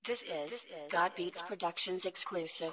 This is God Beats Productions exclusive.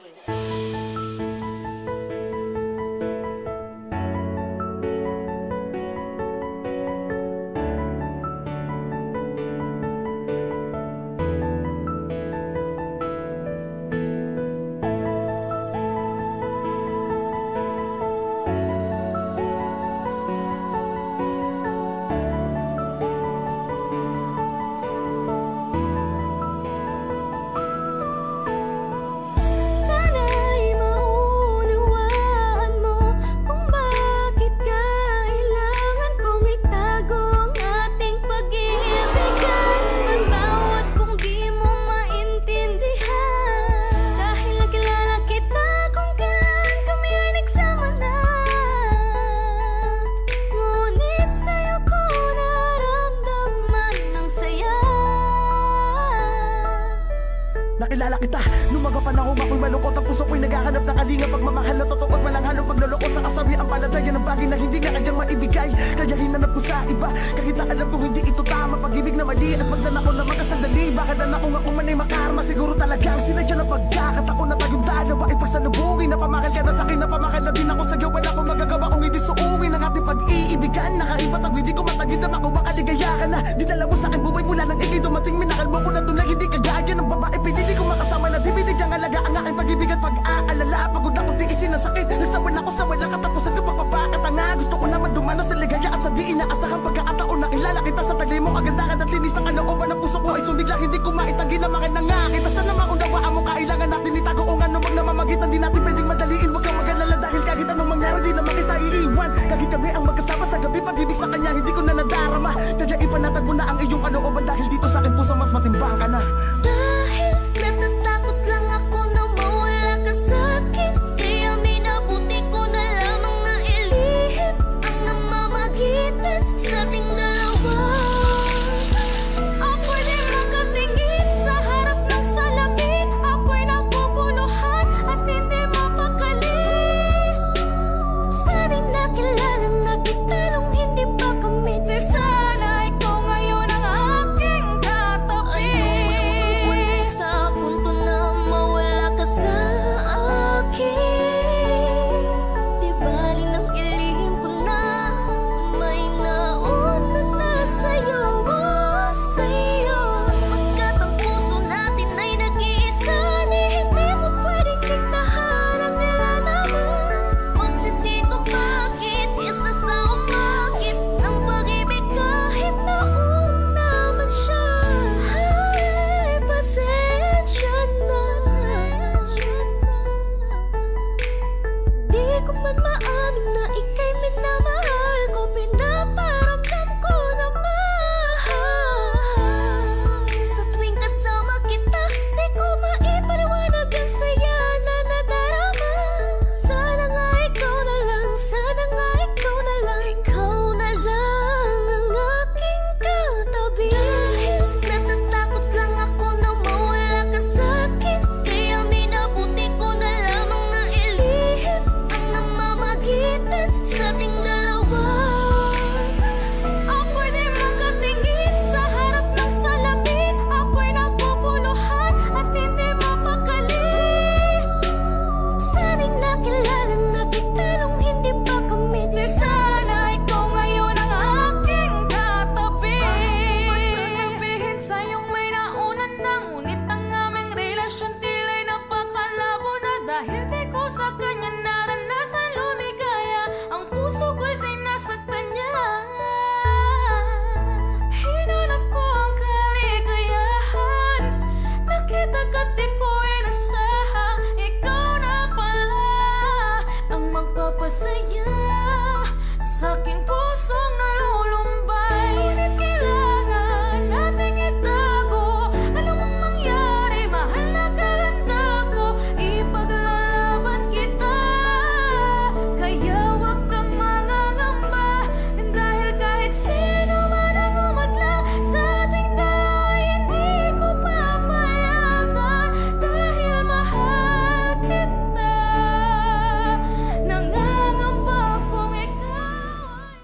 Nakilala kita, nung mga panahon ako'y malungkot. Ang puso ko'y naghahanap ng kalinga, pagmamahal na totoo at walang halong pagloloko. Sa kasabi ang palataya ng bagay na hindi na kanyang maibigay. Kaya hinanap ko sa iba, kahit na alam kong hindi ito tama. Pag-ibig na mali at magdanako na magkasandali. Bakit anak kong ako man ay makarma? Siguro talagang sinadya ng pagkakataon na tayong dalawa ay pasalubungin. Napamakal ka na sa'kin, napamakal na din ako sa'yo. Wala akong magagawa kung hindi suungin ang ating pag-iibigan. Nakaibat ang hindi ko matagid na ako makaligaya ka na. Dinala mo sa'kin buhay mula nang ikay dumating. Minakal mo ko na doon lang hindi kagaya ng babae. Pinili ko makasama na di binigyang alaga ang aking pag-ibig at pag-aalala. Pagod ako tiisin ang sakit, nagsawan ako sa walang katapusan ng pagpapakatanga. Gusto ko naman dumana sa ligaya at sa di inaasahang pagkakataon. Nakilala kita sa tagli mo, kagandahan at linis ang kalooban ng puso ko ay sumigla. Hindi ko maitanggi na makil na nga kita. Sana maunawaan mo, kailangan natin itago o nga. Huwag na mamagitan, di natin